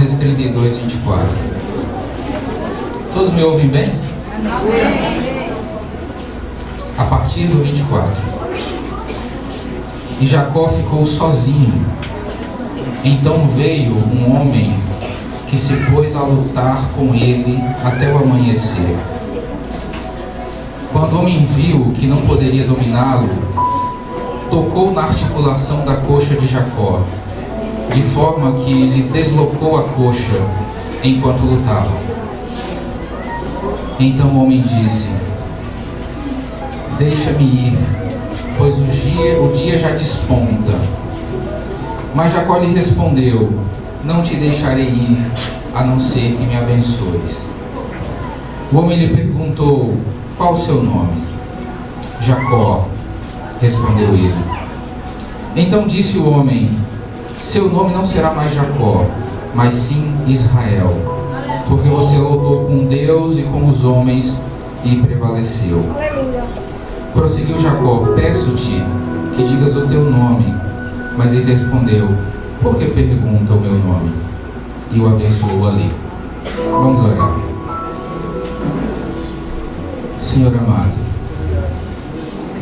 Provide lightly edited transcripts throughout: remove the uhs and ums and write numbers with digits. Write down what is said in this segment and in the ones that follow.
Gênesis 32, 24. Todos me ouvem bem? A partir do 24. E Jacó ficou sozinho. Então veio um homem que se pôs a lutar com ele até o amanhecer. Quando o homem viu que não poderia dominá-lo, tocou na articulação da coxa de Jacó, de forma que lhe deslocou a coxa enquanto lutava. Então o homem disse: deixa-me ir, pois o dia já desponta. Mas Jacó lhe respondeu: não te deixarei ir, a não ser que me abençoes. O homem lhe perguntou: qual o seu nome? Jacó, respondeu ele. Então disse o homem: seu nome não será mais Jacó, mas sim Israel, porque você lutou com Deus e com os homens e prevaleceu. Prosseguiu Jacó: peço-te que digas o teu nome. Mas ele respondeu: por que pergunta o meu nome? E o abençoou ali. Vamos orar. Senhor amado,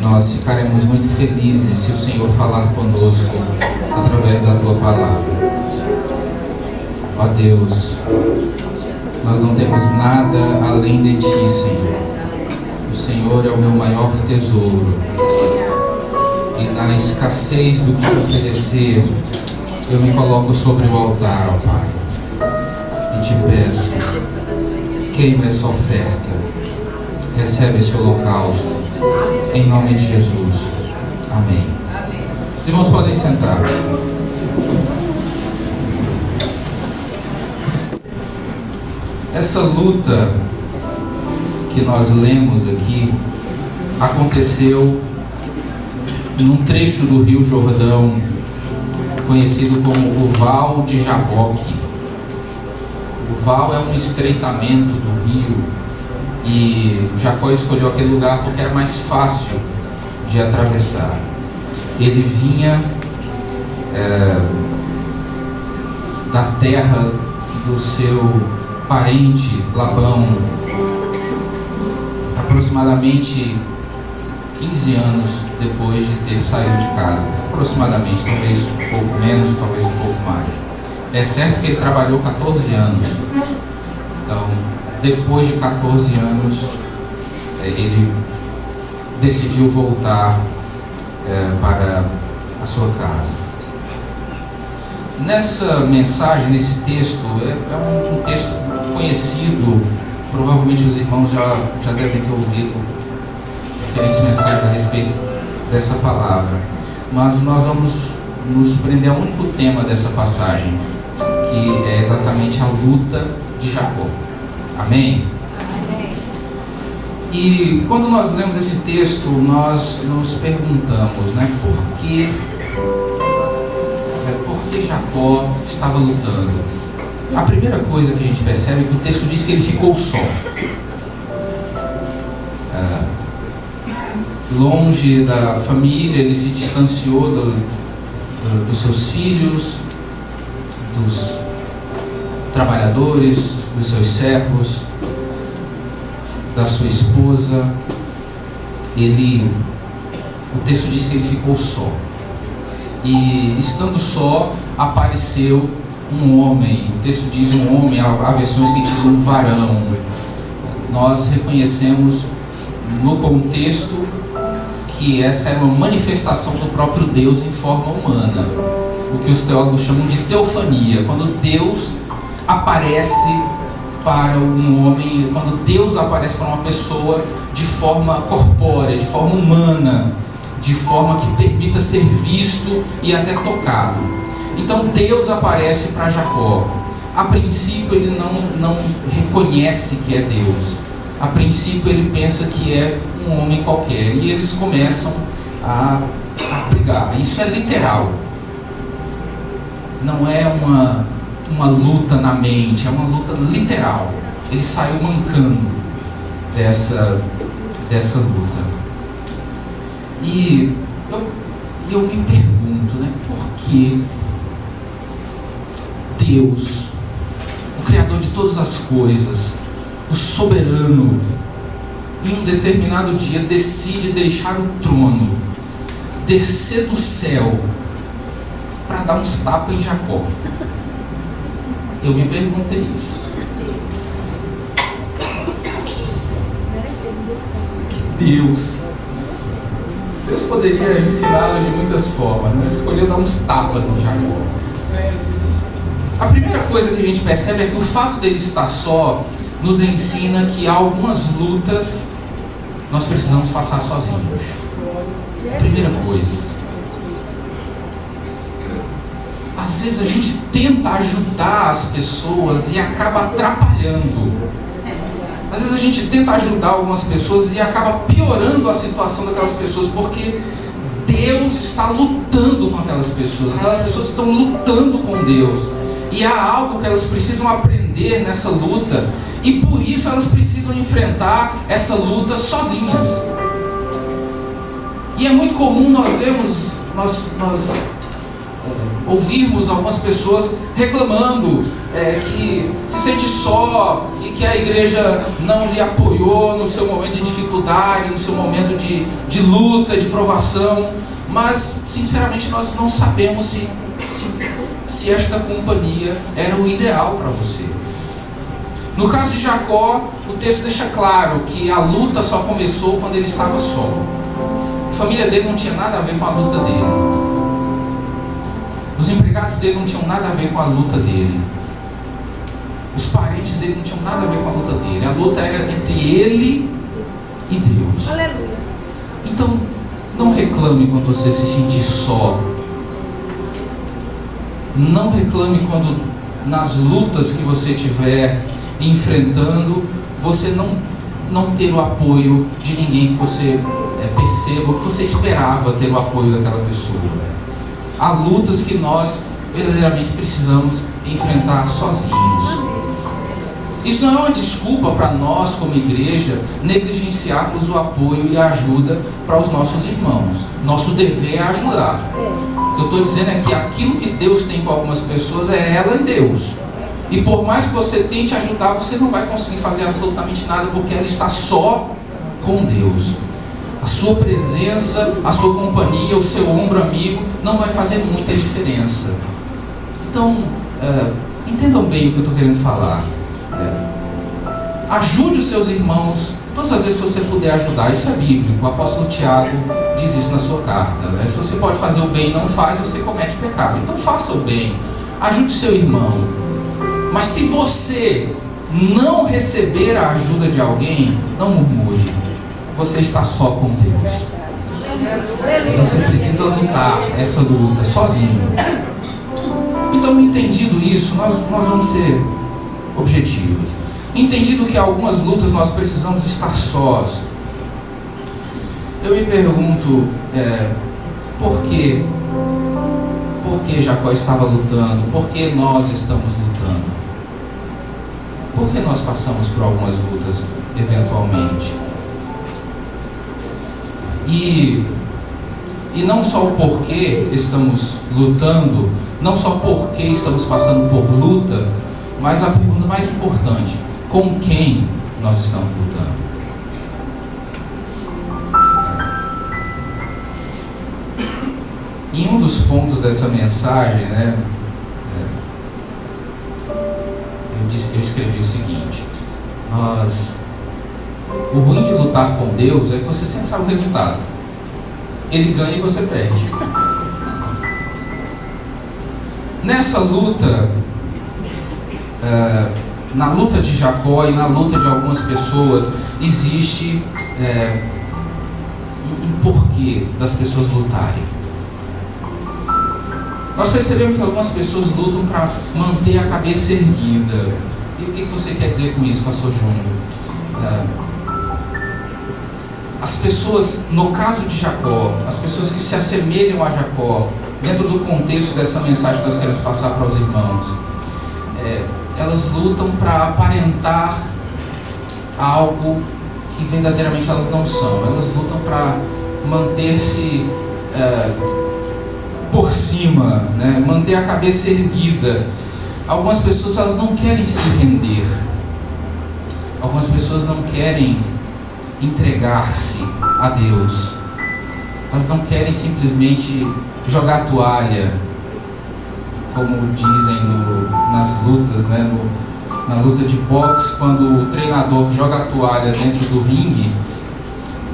nós ficaremos muito felizes se o Senhor falar conosco através da Tua palavra. Ó Deus, nós não temos nada além de Ti, Senhor. O Senhor é o meu maior tesouro. E na escassez do que oferecer, eu me coloco sobre o altar, ó Pai. E te peço, queima essa oferta. Recebe esse holocausto, em nome de Jesus. Amém. Os irmãos podem sentar. Essa luta que nós lemos aqui aconteceu num trecho do Rio Jordão, conhecido como o Val de Jaboque. O Val é um estreitamento do rio, e Jacó escolheu aquele lugar porque era mais fácil de atravessar. Ele vinha da terra do seu parente Labão, aproximadamente 15 anos depois de ter saído de casa. Aproximadamente, talvez um pouco menos, talvez um pouco mais. É certo que ele trabalhou 14 anos. Então, depois de 14 anos, ele decidiu voltar para a sua casa. Nessa mensagem, nesse texto, é um texto conhecido, provavelmente os irmãos já devem ter ouvido diferentes mensagens a respeito dessa palavra. Mas nós vamos nos prender ao único tema dessa passagem, que é exatamente a luta de Jacó. Amém? Amém. E quando nós lemos esse texto, nós nos perguntamos, por que Jacó estava lutando? A primeira coisa que a gente percebe é que o texto diz que ele ficou só. Longe da família, ele se distanciou dos seus filhos, dos trabalhadores, dos seus servos, da sua esposa. O texto diz que ele ficou só. E estando só, apareceu um homem. O texto diz um homem, há versões que dizem um varão. Nós reconhecemos no contexto que essa era uma manifestação do próprio Deus em forma humana, o que os teólogos chamam de teofania, quando Deus aparece para um homem, quando Deus aparece para uma pessoa de forma corpórea, de forma humana, de forma que permita ser visto e até tocado. Então Deus aparece para Jacó. A princípio ele não reconhece que é Deus. A princípio ele pensa que é um homem qualquer, e eles começam a brigar. Isso é literal, não é uma luta na mente, é uma luta literal. Ele saiu mancando dessa luta. E eu me pergunto, por que Deus Criador de todas as coisas, o soberano, em um determinado dia decide deixar o trono, descer do céu para dar uns tapas em Jacó. Eu me perguntei isso. Deus poderia ensiná-lo de muitas formas, né? Escolheu dar uns tapas em Jacó. A primeira coisa que a gente percebe é que o fato dele estar só nos ensina que há algumas lutas nós precisamos passar sozinhos. Primeira coisa. Às vezes a gente tenta ajudar as pessoas e acaba atrapalhando. Às vezes a gente tenta ajudar algumas pessoas e acaba piorando a situação daquelas pessoas, porque Deus está lutando com aquelas pessoas. Aquelas pessoas estão lutando com Deus. E há algo que elas precisam aprender nessa luta. E por isso elas precisam enfrentar essa luta sozinhas. E é muito comum nós ouvirmos algumas pessoas reclamando que se sente só e que a igreja não lhe apoiou no seu momento de dificuldade, no seu momento de luta, de provação. Mas, sinceramente, nós não sabemos se esta companhia era o ideal para você. No caso de Jacó, o texto deixa claro que a luta só começou quando ele estava só. A família dele não tinha nada a ver com a luta dele. Os empregados dele não tinham nada a ver com a luta dele. Os parentes dele não tinham nada a ver com a luta dele. A luta era entre ele e Deus. Aleluia. Então, não reclame quando você se sentir só. Não reclame quando nas lutas que você estiver enfrentando, você não ter o apoio de ninguém que você perceba, que você esperava ter o apoio daquela pessoa. Há lutas que nós verdadeiramente precisamos enfrentar sozinhos. Isso não é uma desculpa para nós, como igreja, negligenciarmos o apoio e a ajuda para os nossos irmãos. Nosso dever é ajudar. O que eu estou dizendo é que aquilo que Deus tem com algumas pessoas é ela e Deus. E por mais que você tente ajudar, você não vai conseguir fazer absolutamente nada, porque ela está só com Deus. A sua presença, a sua companhia, o seu ombro amigo não vai fazer muita diferença. Então, entendam bem o que eu estou querendo falar. Ajude os seus irmãos todas as vezes que você puder ajudar. Isso é bíblico. O apóstolo Tiago diz isso na sua carta. Se você pode fazer o bem e não faz, você comete pecado. Então faça o bem. Ajude seu irmão. Mas se você não receber a ajuda de alguém, não murmure. Você está só com Deus. Você precisa lutar essa luta sozinho. Então, entendido isso, nós vamos ser objetivos. Entendido que algumas lutas nós precisamos estar sós, eu me pergunto por que Jacó estava lutando? Por que nós estamos lutando? Por que nós passamos por algumas lutas eventualmente? E não só o porquê estamos lutando, não só porque estamos passando por luta, mas a pergunta mais importante: com quem nós estamos lutando? Em um dos pontos dessa mensagem, eu escrevi o seguinte: o ruim de lutar com Deus é que você sempre sabe o resultado. Ele ganha e você perde. Nessa luta, na luta de Jacó e na luta de algumas pessoas, existe um porquê das pessoas lutarem. Nós percebemos que algumas pessoas lutam para manter a cabeça erguida. E o que você quer dizer com isso, pastor Júnior? As pessoas, no caso de Jacó, as pessoas que se assemelham a Jacó, dentro do contexto dessa mensagem que nós queremos passar para os irmãos, elas lutam para aparentar algo que verdadeiramente elas não são. Elas lutam para manter-se por cima, manter a cabeça erguida. algumas pessoas elas não querem se render. Algumas pessoas não querem entregar-se a Deus. Elas não querem simplesmente jogar a toalha, como dizem nas lutas, né? Na luta de boxe, quando o treinador joga a toalha dentro do ringue,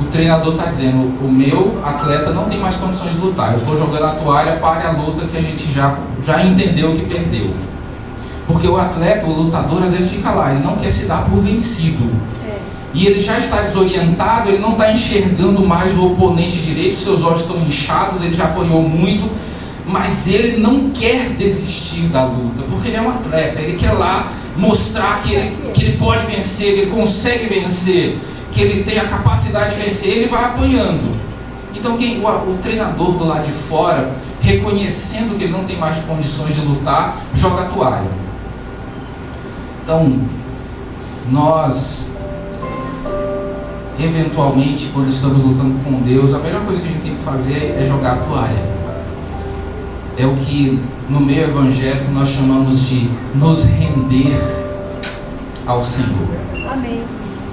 o treinador está dizendo: o meu atleta não tem mais condições de lutar, eu estou jogando a toalha, pare a luta que a gente já entendeu que perdeu. Porque o atleta, o lutador, às vezes fica lá, ele não quer se dar por vencido. E ele já está desorientado, ele não está enxergando mais o oponente direito, seus olhos estão inchados, ele já apanhou muito, mas ele não quer desistir da luta, porque ele é um atleta, ele quer lá mostrar que ele pode vencer, que ele consegue vencer, que ele tem a capacidade de vencer, ele vai apanhando. Então o treinador do lado de fora, reconhecendo que ele não tem mais condições de lutar, joga a toalha. Então, nós, eventualmente, quando estamos lutando com Deus, a melhor coisa que a gente tem que fazer é jogar a toalha. É o que no meio evangélico nós chamamos de nos render ao Senhor. Amém.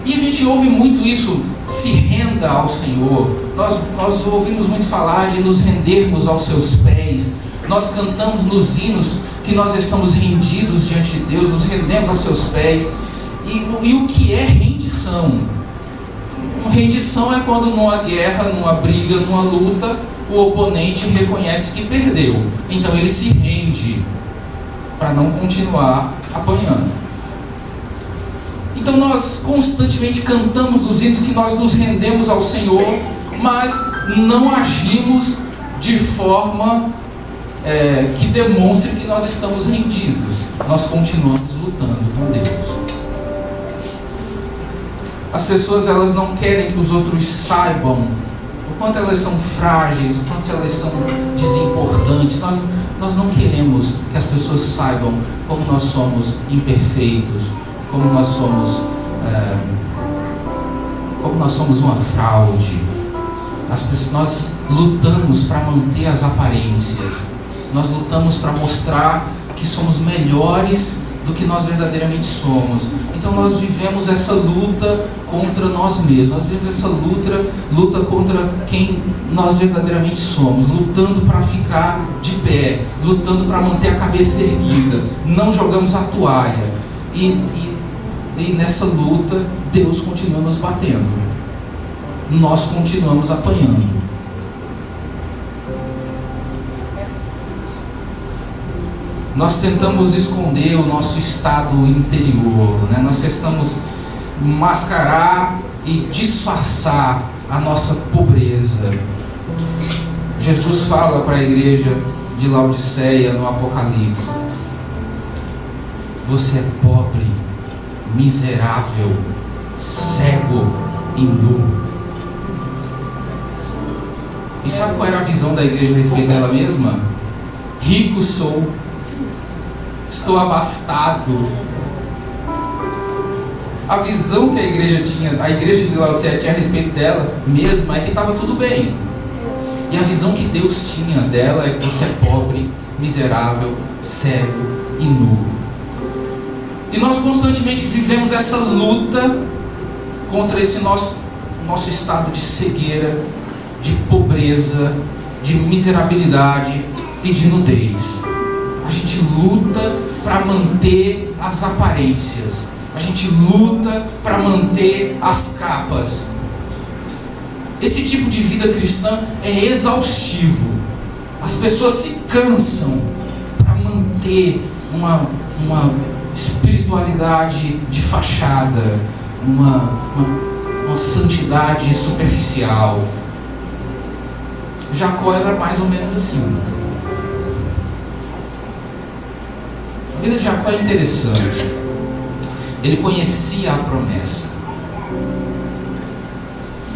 E a gente ouve muito isso, se renda ao Senhor. Nós ouvimos muito falar de nos rendermos aos seus pés. Nós cantamos nos hinos que nós estamos rendidos diante de Deus, nos rendemos aos seus pés. E o que é rendição? Rendição é quando numa guerra, numa briga, numa luta, o oponente reconhece que perdeu. Então ele se rende para não continuar apanhando. Então nós constantemente cantamos nos hinos que nós nos rendemos ao Senhor, mas não agimos de forma que demonstre que nós estamos rendidos. Nós continuamos lutando com Deus. As pessoas elas não querem que os outros saibam o quanto elas são frágeis, o quanto elas são desimportantes. Nós não queremos que as pessoas saibam como nós somos imperfeitos, como nós somos uma fraude. Nós lutamos para manter as aparências. Nós lutamos para mostrar que somos melhores do que nós verdadeiramente somos. Então nós vivemos essa luta contra nós mesmos. Nós vivemos essa luta contra quem nós verdadeiramente somos, lutando para ficar de pé, lutando para manter a cabeça erguida. Não jogamos a toalha. E nessa luta Deus continua nos batendo. Nós continuamos apanhando. Nós tentamos esconder o nosso estado interior, né? Nós tentamos mascarar e disfarçar a nossa pobreza. Jesus fala para a igreja de Laodiceia no Apocalipse: você é pobre, miserável, cego e nu. E sabe qual era a visão da igreja a respeito dela mesma? Rico sou, estou abastado. A visão que a igreja de Laodiceia tinha a respeito dela mesma é que estava tudo bem. E a visão que Deus tinha dela é que você é pobre, miserável, cego e nu. E nós constantemente vivemos essa luta contra esse nosso estado de cegueira, de pobreza, de miserabilidade e de nudez. A gente luta para manter as aparências. A gente luta para manter as capas. Esse tipo de vida cristã é exaustivo. As pessoas se cansam para manter uma espiritualidade de fachada, uma santidade superficial. Jacó era mais ou menos assim. A vida de Jacó é interessante. Ele conhecia a promessa.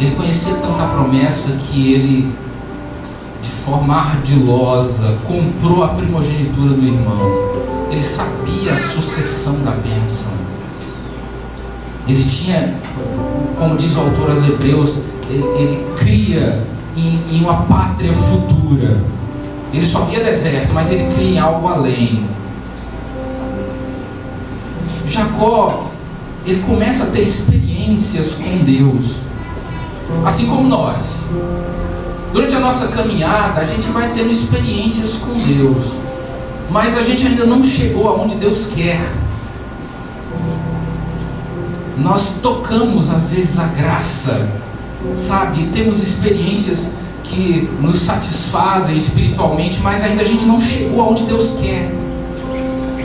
Ele conhecia tanta promessa que ele, de forma ardilosa, comprou a primogenitura do irmão. Ele sabia a sucessão da bênção. Ele tinha, como diz o autor aos Hebreus, ele cria em uma pátria futura. Ele só via deserto, mas ele cria em algo além. Jacó, ele começa a ter experiências com Deus, assim como nós. Durante a nossa caminhada, a gente vai tendo experiências com Deus, mas a gente ainda não chegou aonde Deus quer. Nós tocamos às vezes a graça, sabe? Temos experiências que nos satisfazem espiritualmente, mas ainda a gente não chegou aonde Deus quer.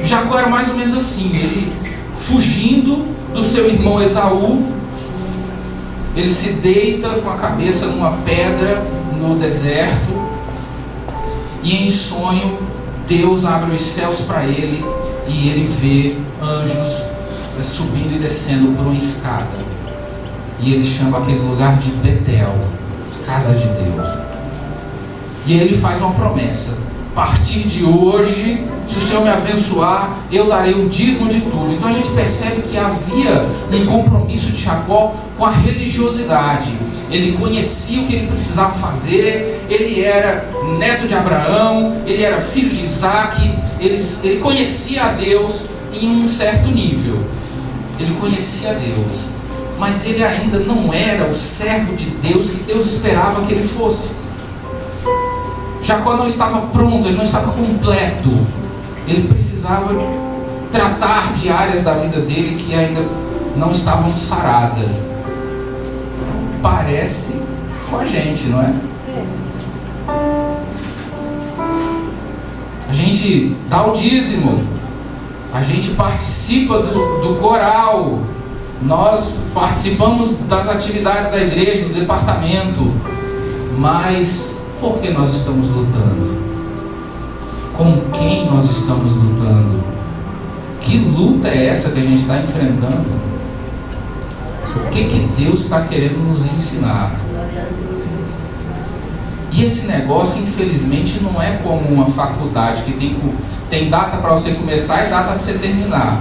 Jacó era mais ou menos assim, ele fugindo do seu irmão Esaú, ele se deita com a cabeça numa pedra no deserto, e em sonho Deus abre os céus para ele, e ele vê anjos subindo e descendo por uma escada, e ele chama aquele lugar de Betel, casa de Deus. E ele faz uma promessa: a partir de hoje, se o Senhor me abençoar, eu darei o dízimo de tudo. Então a gente percebe que havia um compromisso de Jacó com a religiosidade. Ele conhecia o que ele precisava fazer, ele era neto de Abraão, ele era filho de Isaac, ele conhecia a Deus em um certo nível. Ele conhecia a Deus, mas ele ainda não era o servo de Deus que Deus esperava que ele fosse. Jacó não estava pronto, ele não estava completo. Ele precisava tratar de áreas da vida dele que ainda não estavam saradas. Parece com a gente, não é? A gente dá o dízimo, a gente participa do coral, nós participamos das atividades da igreja, do departamento, mas por que nós estamos lutando? Com quem nós estamos lutando? Que luta é essa que a gente está enfrentando? O que Deus está querendo nos ensinar? E esse negócio, infelizmente, não é como uma faculdade que tem data para você começar e data para você terminar.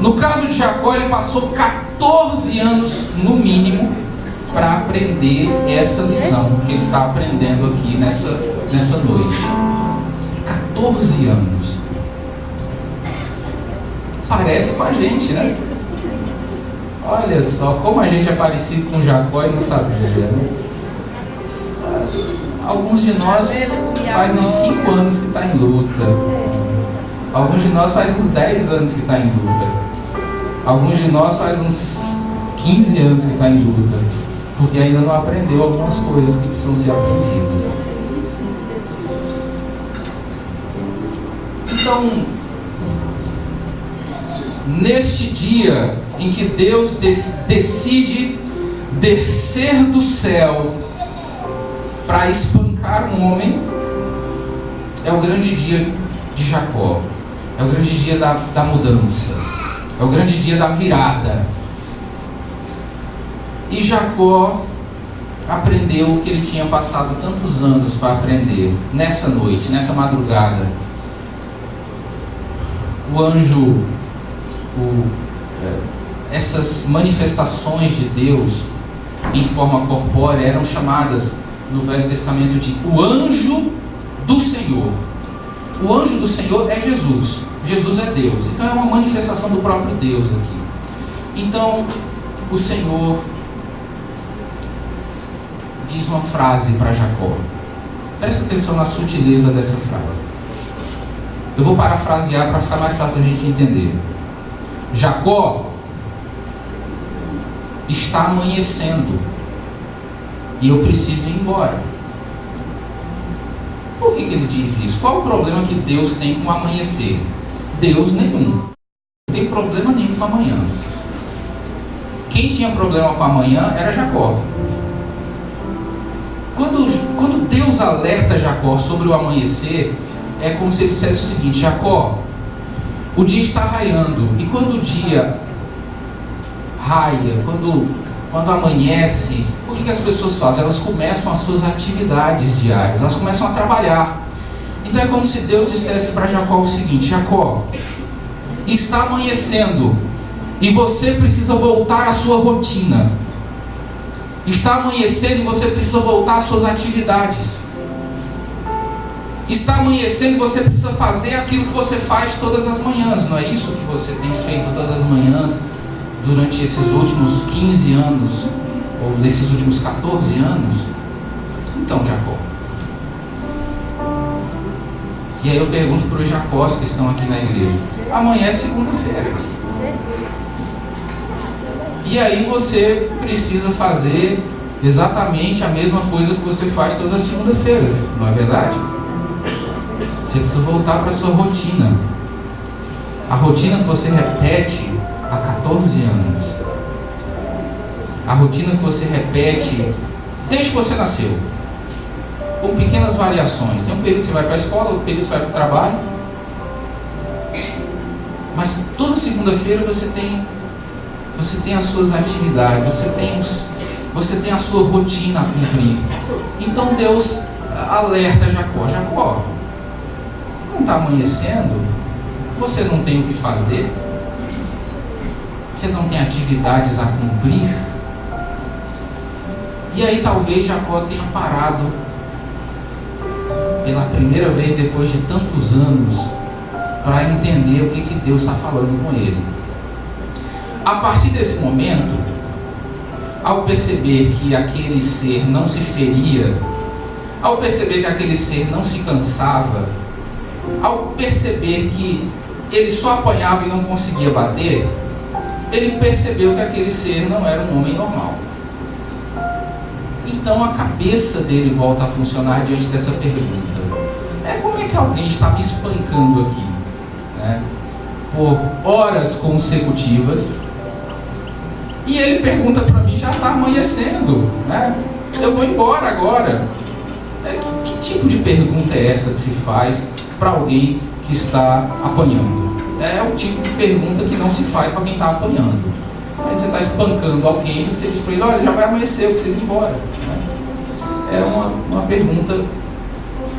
No caso de Jacó, ele passou 14 anos, no mínimo, para aprender essa lição que ele está aprendendo aqui nessa noite. 14 anos. Parece com a gente, né? Olha só como a gente é parecido com Jacó e não sabia, né? Alguns de nós faz uns 5 anos que está em luta. Alguns de nós faz uns 10 anos que está em luta. Alguns de nós faz uns 15 anos que está em luta, porque ainda não aprendeu algumas coisas que precisam ser aprendidas. Então, neste dia em que Deus decide descer do céu para espancar um homem, é o grande dia de Jacó, é o grande dia da mudança, é o grande dia da virada. E Jacó aprendeu o que ele tinha passado tantos anos para aprender. Nessa noite, nessa madrugada, o anjo, essas manifestações de Deus em forma corpórea eram chamadas no Velho Testamento de o anjo do Senhor. O anjo do Senhor é Jesus. Jesus é Deus. Então é uma manifestação do próprio Deus aqui. Então o Senhor diz uma frase para Jacó. Presta atenção na sutileza dessa frase. Eu vou parafrasear para ficar mais fácil a gente entender. Jacó, está amanhecendo e eu preciso ir embora. Por que ele diz isso? Qual o problema que Deus tem com o amanhecer? Deus nenhum. Não tem problema nenhum com amanhã. Quem tinha problema com amanhã era Jacó. Quando Deus alerta Jacó sobre o amanhecer, é como se ele dissesse o seguinte: Jacó, o dia está raiando, e quando o dia raia, quando amanhece, o que as pessoas fazem? Elas começam as suas atividades diárias, elas começam a trabalhar. Então é como se Deus dissesse para Jacó o seguinte: Jacó, está amanhecendo e você precisa voltar à sua rotina. Está amanhecendo e você precisa voltar às suas atividades. Está amanhecendo e você precisa fazer aquilo que você faz todas as manhãs. Não é isso que você tem feito todas as manhãs durante esses últimos 15 anos, ou esses últimos 14 anos? Então, Jacó. E aí eu pergunto para os Jacós que estão aqui na igreja: amanhã é segunda-feira. E aí você precisa fazer exatamente a mesma coisa que você faz todas as segundas-feiras, não é verdade? Você precisa voltar para a sua rotina. A rotina que você repete há 14 anos. A rotina que você repete desde que você nasceu. Com pequenas variações. Tem um período que você vai para a escola, outro período que você vai para o trabalho. Mas toda segunda-feira você tem as suas atividades, você tem a sua rotina a cumprir. Então Deus alerta Jacó: Jacó, não está amanhecendo? Você não tem o que fazer? Você não tem atividades a cumprir? E aí talvez Jacó tenha parado pela primeira vez depois de tantos anos para entender o que Deus está falando com ele. A partir desse momento, ao perceber que aquele ser não se feria, ao perceber que aquele ser não se cansava, ao perceber que ele só apanhava e não conseguia bater, ele percebeu que aquele ser não era um homem normal. Então a cabeça dele volta a funcionar diante dessa pergunta: como é que alguém está me espancando aqui, né, por horas consecutivas, e ele pergunta para mim: já está amanhecendo, né? Eu vou embora agora. Que tipo de pergunta é essa que se faz para alguém que está apanhando? É o tipo de pergunta que não se faz para quem está apanhando. Aí você está espancando alguém e você diz para ele: olha, já vai amanhecer, eu preciso ir embora, né? É uma pergunta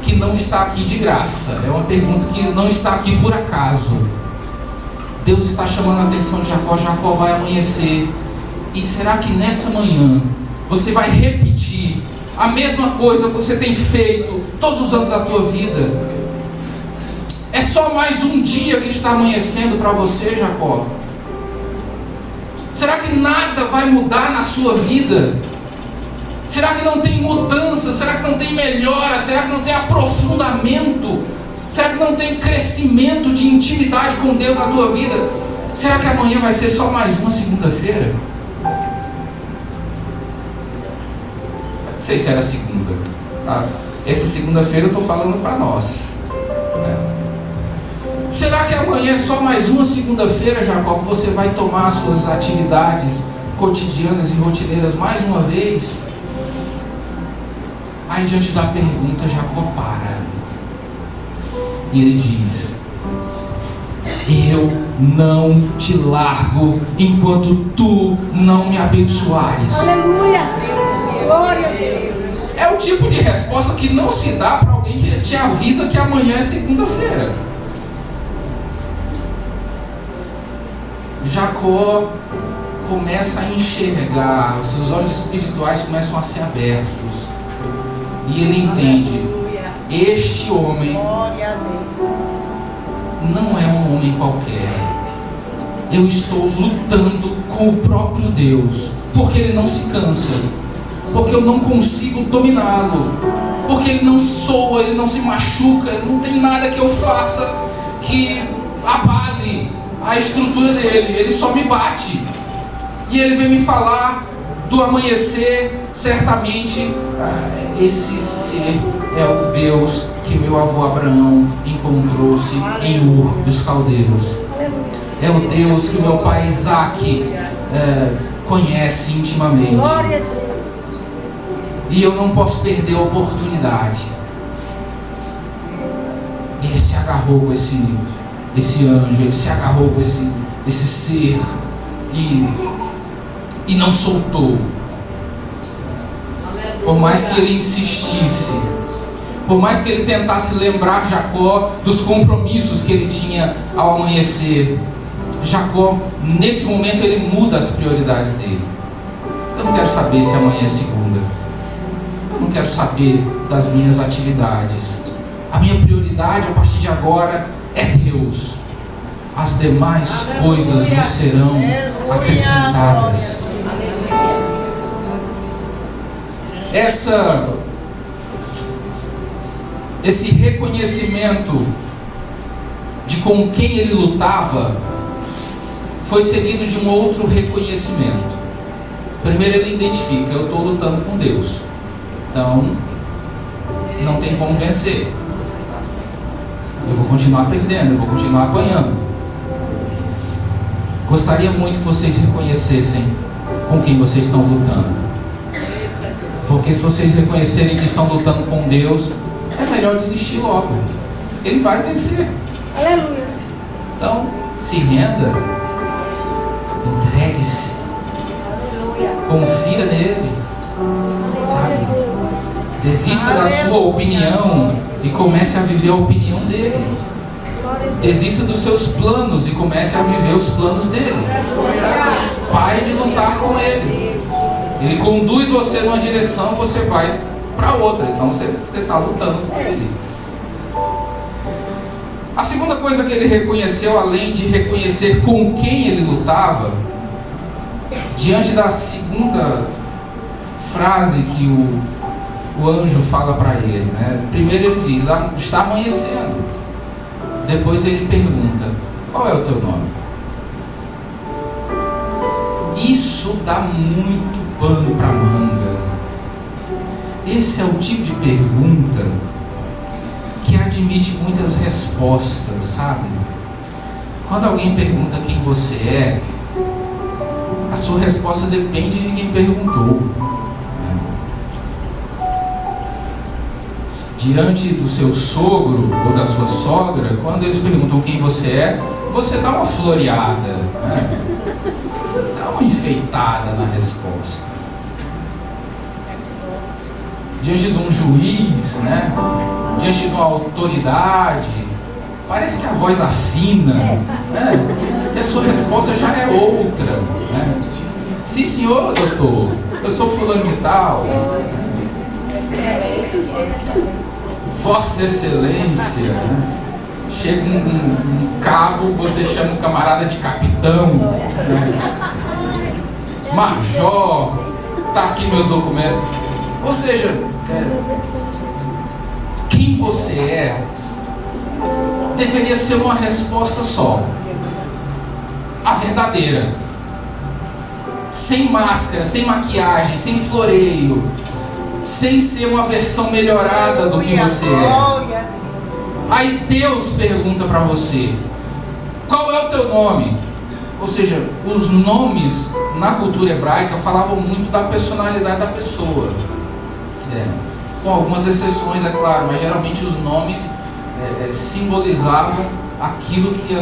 que não está aqui de graça. É uma pergunta que não está aqui por acaso. Deus está chamando a atenção de Jacó: Jacó, vai amanhecer. E será que nessa manhã você vai repetir a mesma coisa que você tem feito todos os anos da tua vida? É só mais um dia que está amanhecendo para você, Jacó? Será que nada vai mudar na sua vida? Será que não tem mudança? Será que não tem melhora? Será que não tem aprofundamento? Será que não tem crescimento de intimidade com Deus na tua vida? Será que amanhã vai ser só mais uma segunda-feira? Não sei se era segunda. Essa segunda-feira eu estou falando para nós. Será que amanhã é só mais uma segunda-feira, Jacó, que você vai tomar as suas atividades cotidianas e rotineiras mais uma vez? Aí diante da pergunta, Jacó para. E ele diz: eu não te largo enquanto tu não me abençoares. Aleluia! Glória a Deus! É o tipo de resposta que não se dá para alguém que te avisa que amanhã é segunda-feira. Jacó começa a enxergar, os seus olhos espirituais começam a ser abertos. E ele entende: este homem não é um homem qualquer. Eu estou lutando com o próprio Deus, porque ele não se cansa, porque eu não consigo dominá-lo, porque ele não soa, ele não se machuca, não tem nada que eu faça que abale a estrutura dele, ele só me bate. E ele vem me falar do amanhecer. Certamente esse ser é o Deus que meu avô Abraão encontrou-se em Ur dos Caldeus. É o Deus que meu pai Isaac conhece intimamente. E eu não posso perder a oportunidade. Ele se agarrou com esse anjo, ele se agarrou com esse ser e não soltou. Por mais que ele insistisse, por mais que ele tentasse lembrar Jacó dos compromissos que ele tinha ao amanhecer, Jacó, nesse momento, ele muda as prioridades dele. Eu não quero saber se amanhã é segunda. Eu não quero saber das minhas atividades. A minha prioridade a partir de agora é Deus. As demais coisas nos serão acrescentadas. Esse reconhecimento de com quem ele lutava foi seguido de um outro reconhecimento. Primeiro ele identifica: eu estou lutando com Deus, então não tem como vencer. Eu vou continuar perdendo, eu vou continuar apanhando. Gostaria muito que vocês reconhecessem com quem vocês estão lutando. Porque se vocês reconhecerem que estão lutando com Deus, é melhor desistir logo. Ele vai vencer. Aleluia. Então, se renda, entregue-se, confia nele, sabe? Desista da sua opinião e comece a viver a opinião dele. Desista dos seus planos e comece a viver os planos dele. Pare de lutar com ele. Ele conduz você numa direção, você vai para outra. Então você está lutando com ele. A segunda coisa que ele reconheceu, além de reconhecer com quem ele lutava, diante da segunda frase que o anjo fala para ele, né? Primeiro ele diz: está amanhecendo. Depois ele pergunta: qual é o teu nome? Isso dá muito pano para manga. Esse é o tipo de pergunta que admite muitas respostas, sabe? Quando alguém pergunta quem você é, a sua resposta depende de quem perguntou. Diante do seu sogro ou da sua sogra, quando eles perguntam quem você é, você dá uma floreada, né? Você dá uma enfeitada na resposta. Diante de um juiz, né? Diante de uma autoridade, parece que a voz afina, né? E a sua resposta já é outra, né? Sim, senhor, doutor, eu sou fulano de tal. Vossa Excelência, né? Chega um cabo, você chama o camarada de capitão, né? Major, tá aqui meus documentos. Ou seja, quem você é deveria ser uma resposta só, a verdadeira, sem máscara, sem maquiagem, sem floreio, sem ser uma versão melhorada do que você é. Aí Deus pergunta para você: qual é o teu nome? Ou seja, os nomes na cultura hebraica falavam muito da personalidade da pessoa, com algumas exceções, é claro, mas geralmente os nomes simbolizavam aquilo que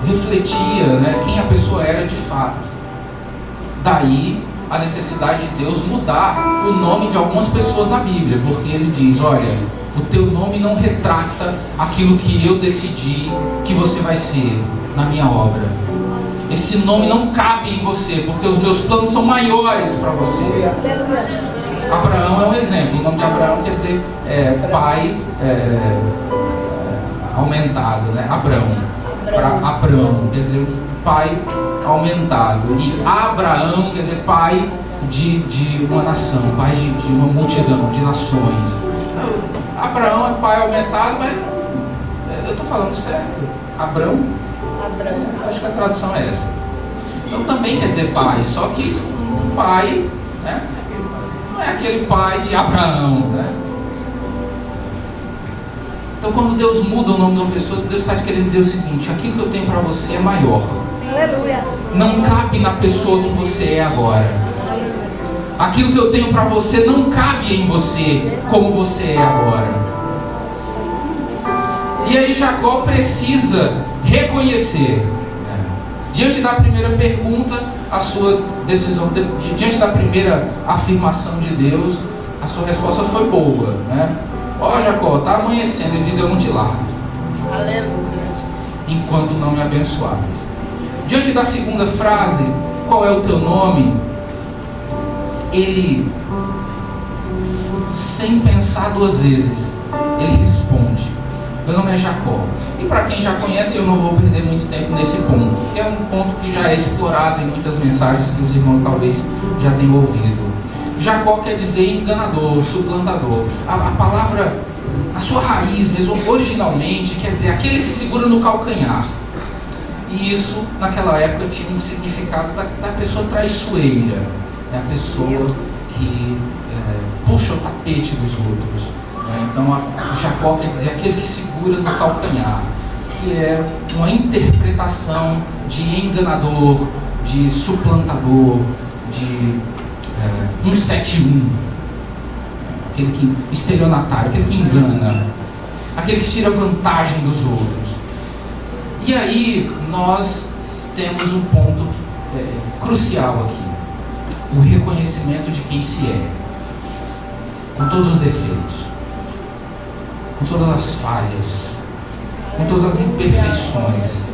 refletia, né, quem a pessoa era de fato. Daí a necessidade de Deus mudar o nome de algumas pessoas na Bíblia, porque ele diz: olha, o teu nome não retrata aquilo que eu decidi que você vai ser na minha obra. Esse nome não cabe em você, porque os meus planos são maiores para você. Abraão é um exemplo. O nome de Abraão quer dizer pai aumentado, né? Abrão quer dizer pai aumentado. E Abraão quer dizer pai de uma nação, pai de uma multidão, de nações. Abraão é pai aumentado, mas eu estou falando certo. Abrão? Acho que a tradução é essa. Então também quer dizer pai, só que um pai, né? Não é aquele pai de Abraão, né? Então quando Deus muda o nome de uma pessoa, Deus está querendo dizer o seguinte: aquilo que eu tenho para você é maior. Não cabe na pessoa que você é agora. Aquilo que eu tenho para você não cabe em você como você é agora. E aí Jacó precisa reconhecer, diante da primeira pergunta, a sua decisão, diante da primeira afirmação de Deus, a sua resposta foi boa, né? Ó, Jacó, está amanhecendo. Ele diz: eu não te largo, enquanto não me abençoares. Diante da segunda frase, qual é o teu nome? Ele, sem pensar duas vezes, ele responde: Meu nome é Jacó. E para quem já conhece, eu não vou perder muito tempo nesse ponto, que é um ponto que já é explorado em muitas mensagens que os irmãos talvez já tenham ouvido. Jacó quer dizer enganador, suplantador. A palavra, a sua raiz mesmo, originalmente, quer dizer aquele que segura no calcanhar. E isso, naquela época, tinha um significado da pessoa traiçoeira. É a pessoa que puxa o tapete dos outros. Então, Jacó quer dizer aquele que segura no calcanhar, que é uma interpretação de enganador, de suplantador, de 171, aquele que estelionatário, aquele que engana, aquele que tira vantagem dos outros. E aí nós temos um ponto crucial aqui: o reconhecimento de quem se é, com todos os defeitos, com todas as falhas, com todas as imperfeições.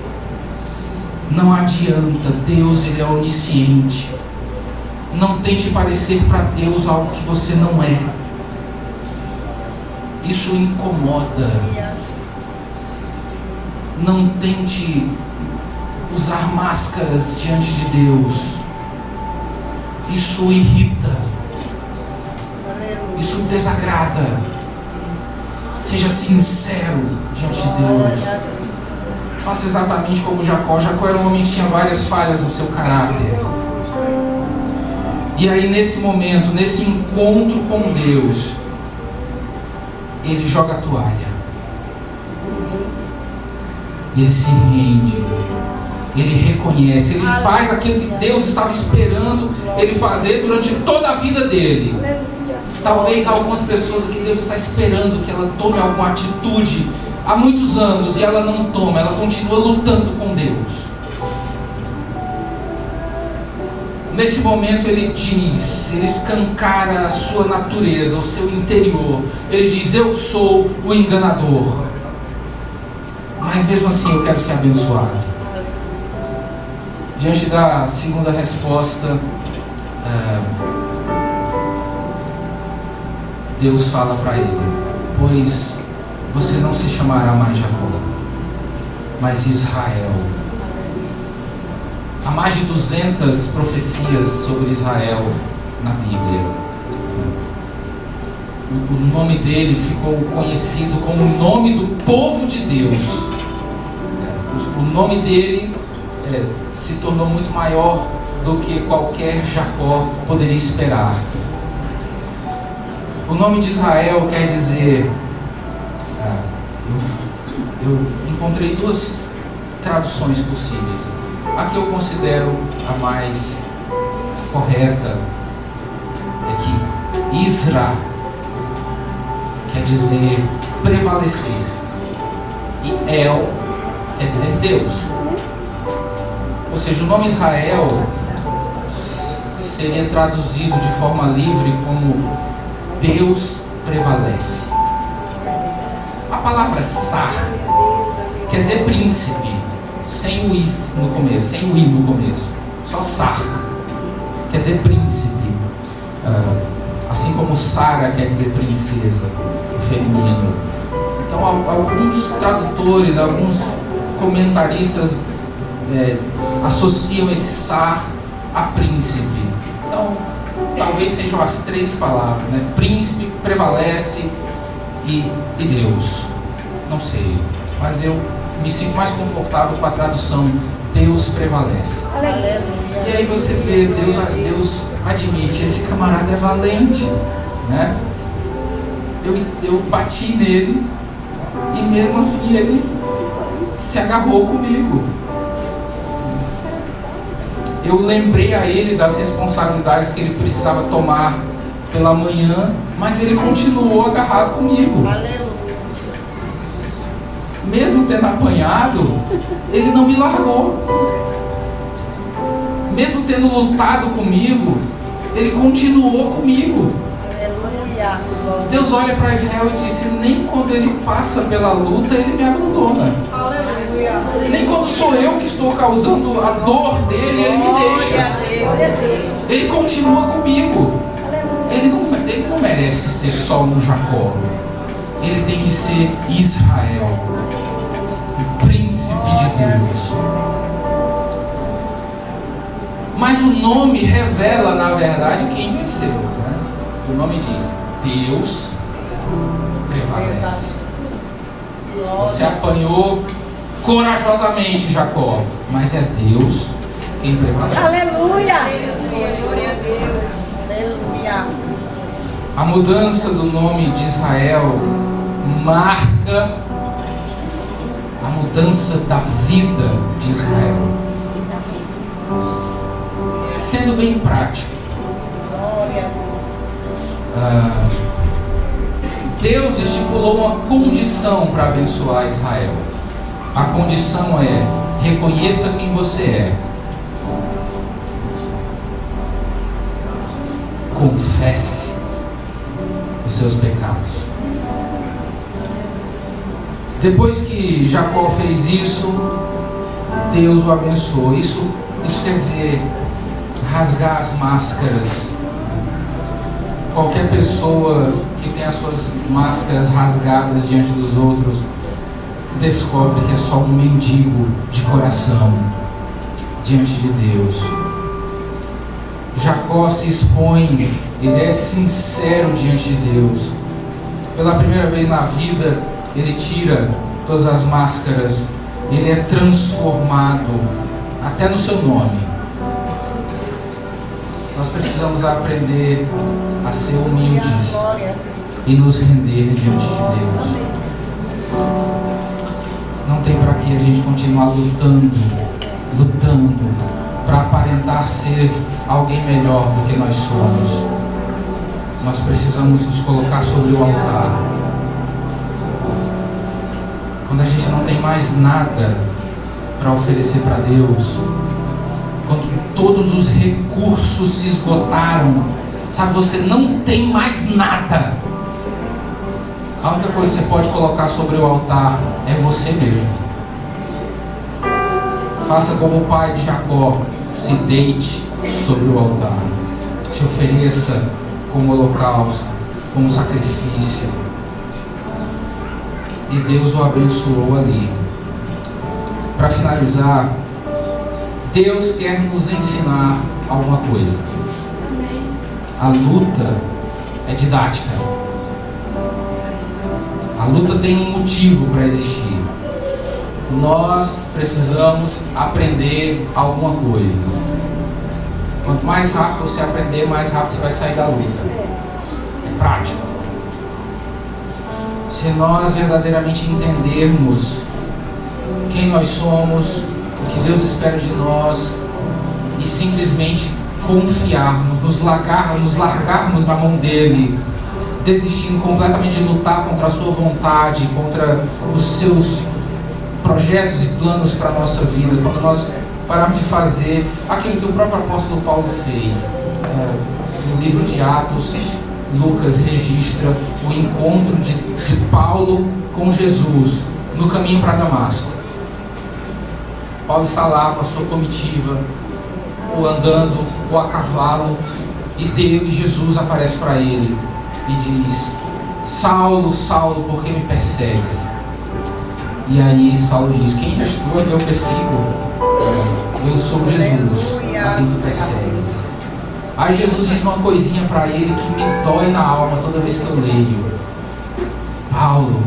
Não adianta, Deus ele é onisciente. Não tente parecer para Deus algo que você não é. Isso incomoda. Não tente usar máscaras diante de Deus. Isso irrita. Isso desagrada. Seja sincero diante de Deus. Faça exatamente como Jacó. Jacó era um homem que tinha várias falhas no seu caráter. E aí nesse momento, nesse encontro com Deus, ele joga a toalha. Ele se rende. Ele reconhece. Ele faz aquilo que Deus estava esperando ele fazer durante toda a vida dele. Talvez algumas pessoas aqui Deus está esperando que ela tome alguma atitude há muitos anos e ela não toma. Ela continua lutando com Deus. Nesse momento ele diz, ele escancara a sua natureza, o seu interior. Ele diz: eu sou o enganador, mas mesmo assim eu quero ser abençoado. Diante da segunda resposta, Deus fala para ele: pois você não se chamará mais Jacó, mas Israel. Há mais de 200 profecias sobre Israel na Bíblia. O nome dele ficou conhecido como o nome do povo de Deus. O nome dele se tornou muito maior do que qualquer Jacó poderia esperar. O nome de Israel quer dizer... eu encontrei duas traduções possíveis. A que eu considero a mais correta é que Isra quer dizer prevalecer e El quer dizer Deus. Ou seja, o nome Israel seria traduzido de forma livre como Deus prevalece. A palavra Sar quer dizer príncipe, sem o is no começo, sem o i no começo, só Sar, quer dizer príncipe, assim como Sara quer dizer princesa, feminino. Então alguns tradutores, alguns comentaristas associam esse Sar a príncipe. Então talvez sejam as três palavras, né? Príncipe, prevalece e Deus, não sei, mas eu me sinto mais confortável com a tradução Deus prevalece. Aleluia. E aí você vê, Deus admite, esse camarada é valente, né? Eu bati nele e mesmo assim ele se agarrou comigo. Eu lembrei a ele das responsabilidades que ele precisava tomar pela manhã, mas ele continuou agarrado comigo. Aleluia. Mesmo tendo apanhado, ele não me largou. Mesmo tendo lutado comigo, ele continuou comigo. Aleluia. Deus olha para Israel e disse: nem quando ele passa pela luta, ele me abandona. Aleluia. Nem quando sou eu que estou causando a dor dele, ele me deixa. Ele continua comigo. Ele não merece ser só um Jacó. ele tem que ser Israel, o príncipe de Deus. Mas o nome revela, na verdade, quem venceu, né? O nome diz: Deus prevalece. Você apanhou corajosamente, Jacó, mas é Deus quem prevalece. Aleluia! Glória a Deus. Aleluia! A mudança do nome de Israel marca a mudança da vida de Israel. Sendo bem prático, Deus estipulou uma condição para abençoar Israel. A condição é: reconheça quem você é, confesse os seus pecados. Depois que Jacó fez isso, Deus o abençoou. Isso quer dizer rasgar as máscaras. Qualquer pessoa que tem as suas máscaras rasgadas diante dos outros descobre que é só um mendigo de coração diante de Deus. Jacó se expõe, ele é sincero diante de Deus. Pela primeira vez na vida, ele tira todas as máscaras, ele é transformado, até no seu nome. Nós precisamos aprender a ser humildes e nos render diante de Deus. Não tem para que a gente continuar lutando para aparentar ser alguém melhor do que nós somos. Nós precisamos nos colocar sobre o altar. Quando a gente não tem mais nada para oferecer para Deus, quando todos os recursos se esgotaram, sabe, você não tem mais nada, a única coisa que você pode colocar sobre o altar é você mesmo. Faça como o pai de Jacó: se deite sobre o altar, se ofereça como holocausto, como sacrifício. E Deus o abençoou ali. Para finalizar, Deus quer nos ensinar alguma coisa. A luta é didática. A luta tem um motivo para existir. Nós precisamos aprender alguma coisa. Quanto mais rápido você aprender, mais rápido você vai sair da luta. É prático. Se nós verdadeiramente entendermos quem nós somos, o que Deus espera de nós, e simplesmente confiarmos, nos largarmos na mão dele, desistindo completamente de lutar contra a sua vontade, contra os seus projetos e planos para a nossa vida, quando nós pararmos de fazer aquilo que o próprio apóstolo Paulo fez. No livro de Atos, Lucas registra o encontro de Paulo com Jesus no caminho para Damasco. Paulo está lá com a sua comitiva, ou andando, ou a cavalo, e Jesus aparece para ele e diz: Saulo, Saulo, por que me persegues? E aí Saulo diz: quem és tu a quem eu persigo? Eu sou Jesus, a quem tu persegues. Aí Jesus diz uma coisinha para ele que me dói na alma toda vez que eu leio: Paulo,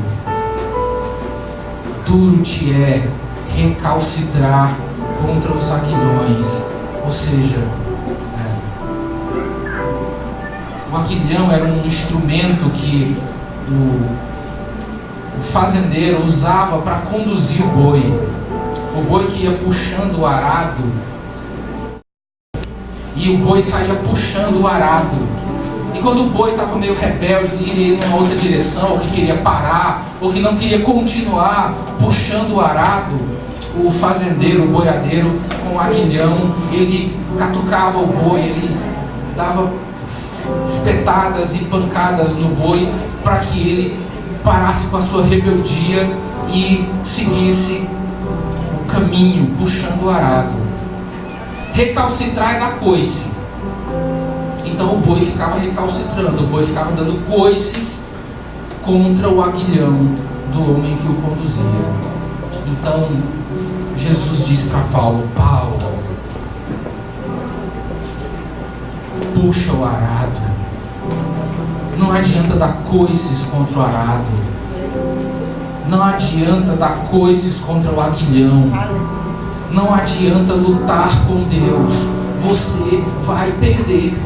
duro te é recalcitrar contra os aguilhões. Ou seja, o aguilhão era um instrumento que o fazendeiro usava para conduzir o boi. O boi que ia puxando o arado, e o boi saía puxando o arado. E quando o boi estava meio rebelde, iria em uma outra direção, ou que queria parar, ou que não queria continuar puxando o arado, o fazendeiro, o boiadeiro, com o aguilhão, ele catucava o boi, ele dava espetadas e pancadas no boi para que ele parasse com a sua rebeldia e seguisse o caminho, puxando o arado. Recalcitrar é dar coice. Então o boi ficava recalcitrando, o boi ficava dando coices contra o aguilhão do homem que o conduzia. Então, Jesus diz para Paulo: Paulo, puxa o arado. Não adianta dar coices contra o arado. Não adianta dar coices contra o aguilhão. Não adianta lutar com Deus. Você vai perder.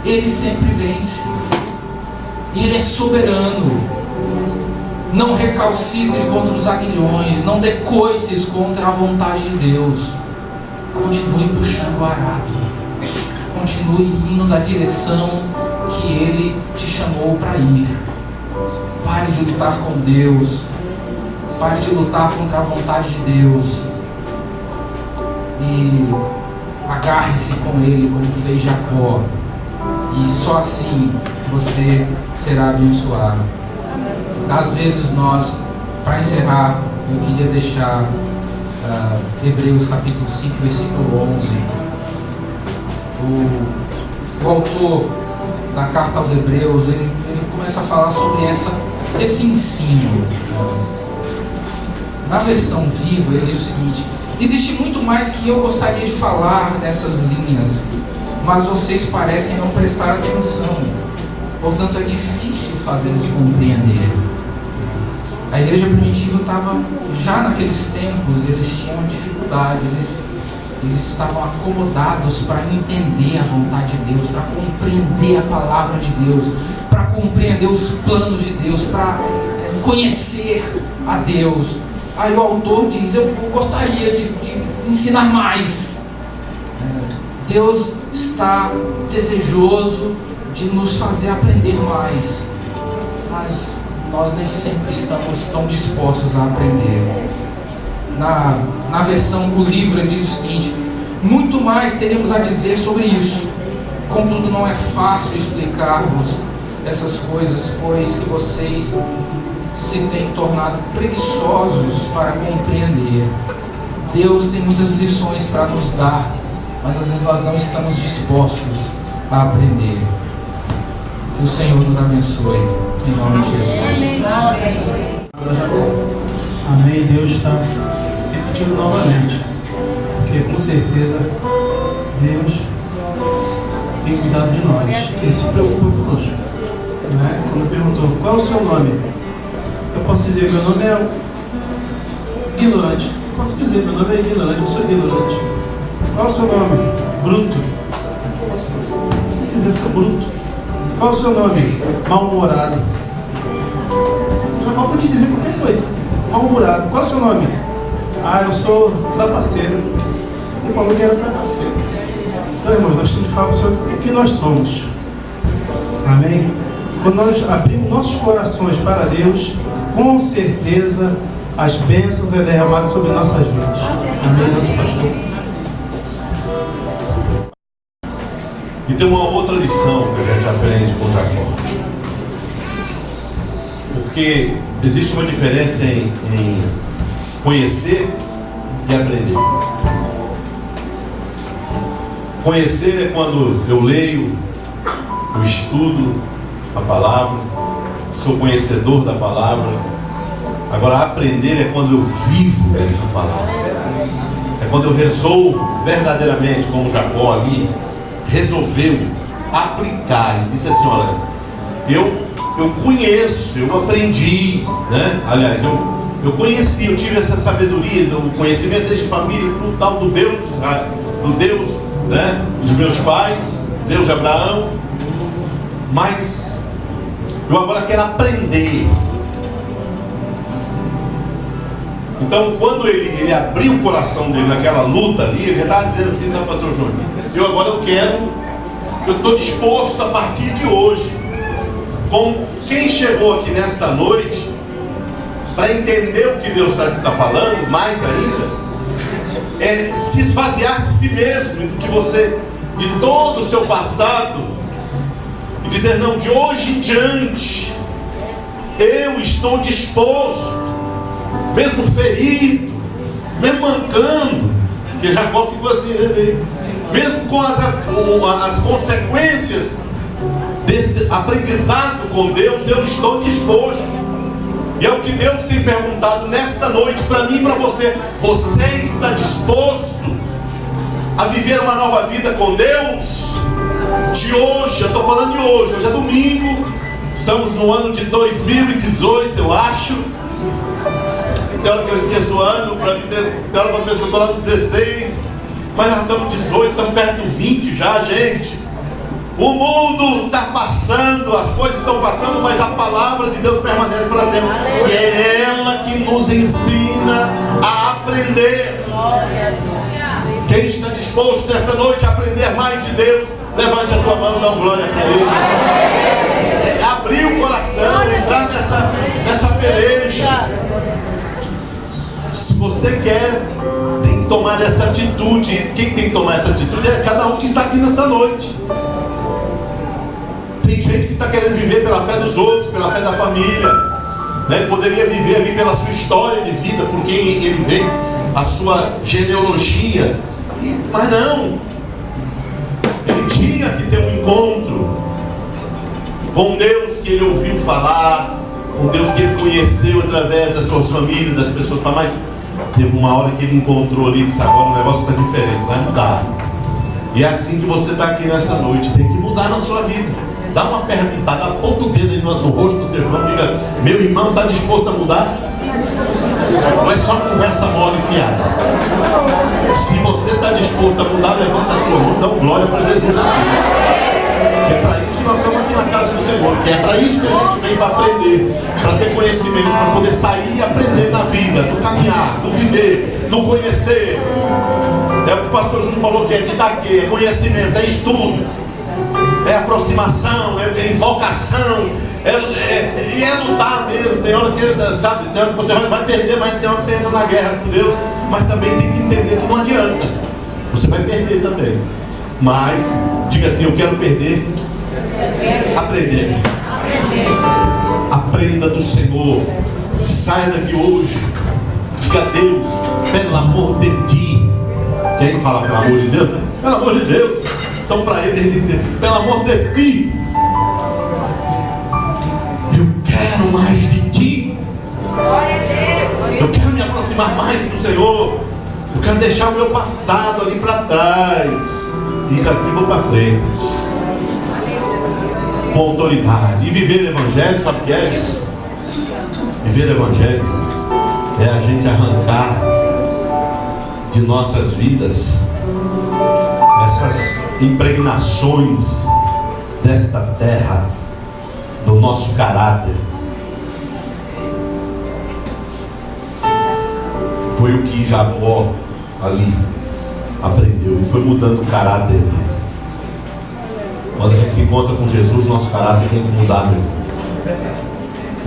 Ele sempre vence. Ele é soberano. Não recalcitre contra os aguilhões. Não dê coices contra a vontade de Deus. Continue puxando o arado. Continue indo na direção que Ele te chamou para ir. Pare de lutar com Deus. Pare de lutar contra a vontade de Deus. E agarre-se com Ele, como fez Jacó. E só assim você será abençoado. Às vezes nós, para encerrar, eu queria deixar Hebreus capítulo 5, versículo 11. O autor da carta aos Hebreus, ele começa a falar sobre esse ensino. Na versão viva, ele diz o seguinte: existe muito mais que eu gostaria de falar nessas linhas, mas vocês parecem não prestar atenção, portanto é difícil fazê-los compreender. A igreja primitiva estava, já naqueles tempos, eles tinham dificuldade, eles estavam acomodados para entender a vontade de Deus, para compreender a palavra de Deus, para compreender os planos de Deus, para conhecer a Deus. Aí o autor diz: eu gostaria de ensinar mais. Deus está desejoso de nos fazer aprender mais, mas nós nem sempre estamos tão dispostos a aprender. Na versão do livro ele diz o seguinte: muito mais teremos a dizer sobre isso, contudo não é fácil explicar-vos essas coisas, pois que vocês se têm tornado preguiçosos para compreender. Deus tem muitas lições para nos dar, mas às vezes nós não estamos dispostos a aprender. Que o Senhor nos abençoe, em nome de Jesus. Amém. Deus está repetindo novamente, porque com certeza Deus tem cuidado de nós. Ele se preocupa conosco, né? Quando perguntou: qual é o seu nome? Eu posso dizer: meu nome é ignorante. Eu posso dizer: meu nome é ignorante, eu sou ignorante. Qual é o seu nome? Bruto. Eu posso dizer: sou bruto. Qual é o seu nome? Mal-humorado. Já pode dizer qualquer coisa. Mal-humorado. Qual é o seu nome? Ah, eu sou trapaceiro. Ele falou que era trapaceiro. Então, irmãos, nós temos que falar sobre o que nós somos. Amém? Quando nós abrimos nossos corações para Deus, com certeza as bênçãos é derramadas sobre nossas vidas. Amém, nosso pastor? E tem uma outra lição que a gente aprende com Jacó. Porque existe uma diferença em conhecer e aprender. Conhecer é quando eu leio, eu estudo a palavra, sou conhecedor da palavra. Agora, aprender é quando eu vivo essa palavra. É quando eu resolvo verdadeiramente, como Jacó ali resolveu aplicar e disse assim: olha, eu conheço, eu aprendi, né? Aliás, eu conheci, eu tive essa sabedoria, do conhecimento desde família, do tal do Deus de Israel, do Deus, né, dos meus pais, Deus de Abraão, mas eu agora quero aprender. Então, quando ele abriu o coração dele naquela luta ali, ele já estava dizendo assim: sabe, pastor Júnior, eu estou disposto a partir de hoje, com quem chegou aqui nesta noite, para entender o que Deus está falando, mais ainda, é se esvaziar de si mesmo, do que você, de todo o seu passado, e dizer: não, de hoje em diante, eu estou disposto, mesmo ferido, mesmo mancando, porque Jacó ficou assim, né? Mesmo com as consequências desse aprendizado com Deus, eu estou disposto. E é o que Deus tem perguntado nesta noite para mim e para você. Você está disposto a viver uma nova vida com Deus? De hoje, eu estou falando de hoje é domingo, estamos no ano de 2018, eu acho. Tem hora que eu esqueço o ano, tem hora que eu penso que eu estou lá no 16, mas nós estamos no 18, estamos perto do 20 já, gente. O mundo está passando, as coisas estão passando, mas a palavra de Deus permanece para sempre. E é ela que nos ensina a aprender. Quem está disposto nesta noite a aprender mais de Deus, levante a tua mão e dá glória para Ele. Abrir o coração, entrar nessa peleja. Se você quer, tem que tomar essa atitude. Quem tem que tomar essa atitude é cada um que está aqui nessa noite. Tem gente que está querendo viver pela fé dos outros, pela fé da família, né? Ele poderia viver ali pela sua história de vida, por quem ele veio, a sua genealogia. Mas não, ele tinha que ter um encontro com Deus que ele ouviu falar, com Deus que ele conheceu através das suas famílias, das pessoas. Mas teve uma hora que ele encontrou ali e disse: agora o negócio está diferente, vai mudar. E é assim que você está aqui nessa noite, tem que mudar na sua vida. Dá uma perguntada, aponta o dedo aí no rosto do teu irmão, diga: meu irmão está disposto a mudar? Não é só conversa mole e fiada. Se você está disposto a mudar, levanta a sua mão, dá glória para Jesus aqui. É para isso que nós estamos aqui na casa do Senhor, que é para isso que a gente vem para aprender, para ter conhecimento, para poder sair e aprender na vida, no caminhar, no viver, no conhecer. É o que o pastor Júnior falou, que é didaquê, é conhecimento, é estudo, é aproximação, é invocação, e é lutar mesmo. Tem hora que, sabe, tem hora que você vai perder, mas tem hora que você entra na guerra com Deus, mas também tem que entender que não adianta, você vai perder também. Mas diga assim: eu quero perder aprendendo. Aprenda do Senhor. Saia daqui hoje, diga: Deus, pelo amor de ti. Quem fala pelo amor de Deus, né? Pelo amor de Deus. Então para ele tem que dizer: pelo amor de ti, eu quero mais de ti. Eu quero me aproximar mais do Senhor. Eu quero deixar o meu passado ali para trás e daqui vou para frente com autoridade. E viver o Evangelho, sabe o que é, gente? Viver o Evangelho é a gente arrancar de nossas vidas essas impregnações desta terra, do nosso caráter. Foi o que Jacó ali aprendeu e foi mudando o caráter dele. Quando a gente se encontra com Jesus, nosso caráter tem que mudar, meu.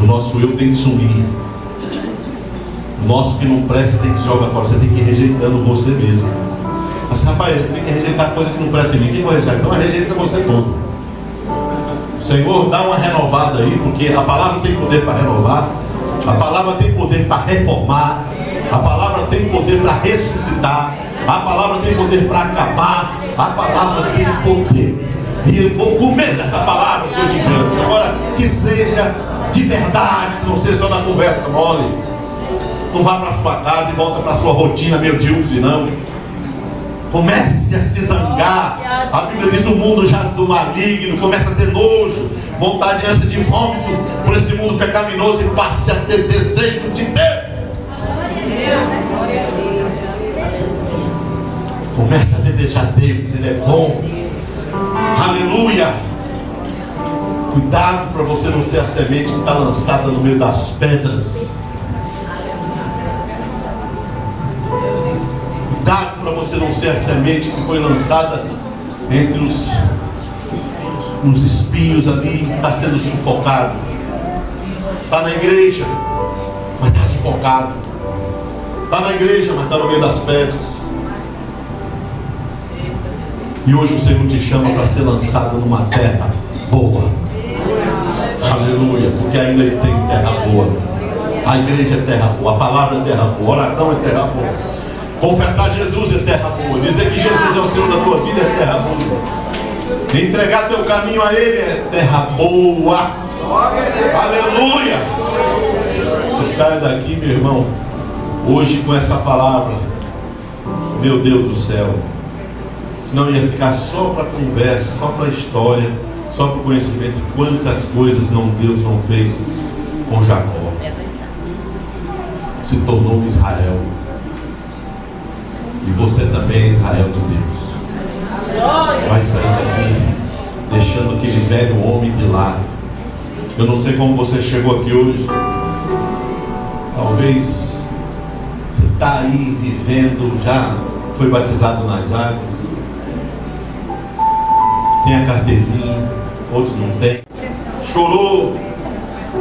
O nosso eu tem que sumir. O nosso que não presta tem que jogar fora. Você tem que ir rejeitando você mesmo. Mas rapaz, eu tenho que rejeitar coisa que não presta em mim. Quem vai rejeitar? Então rejeita você todo. Senhor, dá uma renovada aí, porque a palavra tem poder para renovar, a palavra tem poder para reformar, a palavra tem poder para ressuscitar, a palavra tem poder para acabar, a palavra tem poder. E eu vou comer dessa palavra de hoje em diante. Agora, que seja de verdade, que não seja só na conversa mole. Não vá para sua casa e volta para sua rotina medíocre, não. Comece a se zangar. A Bíblia diz: o mundo jaz do maligno. Começa a ter nojo, vontade, ânsia de vômito por esse mundo pecaminoso, e passe a ter desejo de Deus. Comece a desejar Deus, Ele é bom. Aleluia. Cuidado para você não ser a semente que está lançada no meio das pedras. Cuidado para você não ser a semente que foi lançada entre os espinhos ali, está sendo sufocado. Está na igreja, mas está sufocado. Está na igreja, mas está no meio das pedras. E hoje o Senhor te chama para ser lançado numa terra boa. Aleluia, porque ainda tem terra boa. A igreja é terra boa, a palavra é terra boa, a oração é terra boa. Confessar Jesus é terra boa. Dizer que Jesus é o Senhor da tua vida é terra boa. Entregar teu caminho a Ele é terra boa. Aleluia. Eu saio daqui, meu irmão, hoje com essa palavra. Meu Deus do céu. Senão ia ficar só para conversa, só para história, só para conhecimento de quantas coisas Deus não fez com Jacó. Se tornou um Israel. E você também é Israel de Deus. Vai sair daqui deixando aquele velho homem de lado. Eu não sei como você chegou aqui hoje. Talvez você está aí vivendo, já foi batizado nas águas, tem a carteirinha, outros não tem, chorou,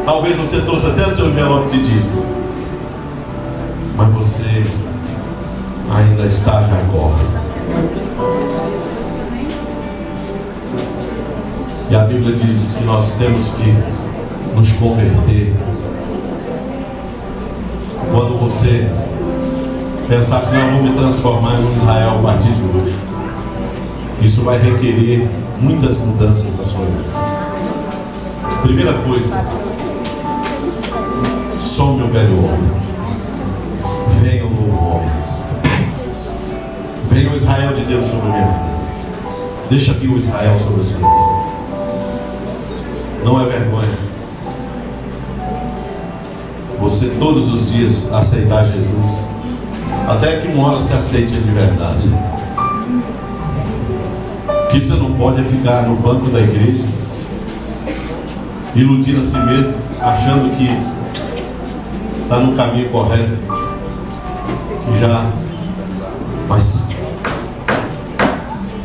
talvez você trouxe até o seu envelope de dízimo, mas você ainda está Jacó. E a Bíblia diz que nós temos que nos converter. Quando você pensar assim, eu vou me transformar em um Israel a partir de hoje, isso vai requerer muitas mudanças na sua vida. Primeira coisa, some o velho homem, venha o novo homem, venha o Israel de Deus sobre a minha vida. Deixa aqui o Israel sobre a sua vida. Não é vergonha você todos os dias aceitar Jesus, até que uma hora você aceite de verdade. Que você não pode ficar no banco da igreja iludindo a si mesmo, achando que está no caminho correto, que já, mas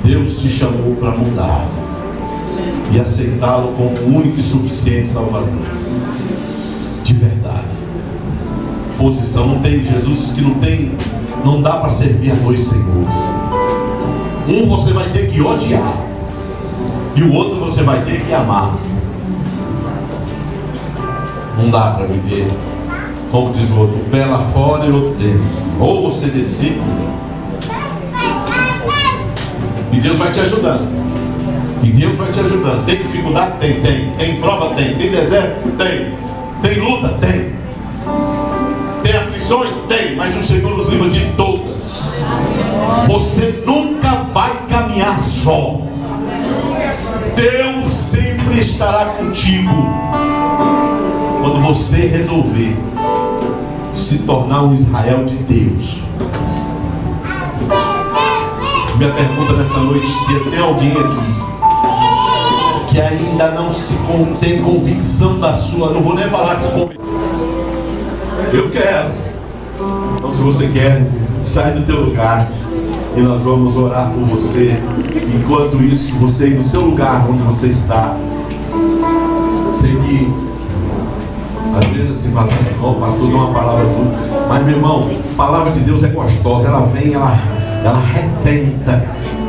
Deus te chamou para mudar e aceitá-lo como o único e suficiente Salvador de verdade. Posição, não tem, Jesus diz que não dá para servir a dois senhores. Um você vai ter que odiar e o outro você vai ter que amar. Não dá para viver, como diz o outro, um pé lá fora e outro dentro. Ou você decide, e Deus vai te ajudando. E Deus vai te ajudando. Tem dificuldade? Tem. Tem prova? Tem deserto? Tem luta? Tem aflições? Tem. Mas o Senhor nos livra de todas. Você nunca vai caminhar só. Deus sempre estará contigo quando você resolver se tornar um Israel de Deus. Minha pergunta nessa noite: se tem alguém aqui que ainda não tem convicção da sua, não vou nem falar que se convicção, eu quero. Então, se você quer, sai do teu lugar e nós vamos orar por você. Enquanto isso, você aí no seu lugar onde você está, sei que às vezes assim fala, oh, pastor, deu uma palavra tudo, mas meu irmão, a palavra de Deus é gostosa, ela vem, ela arrebenta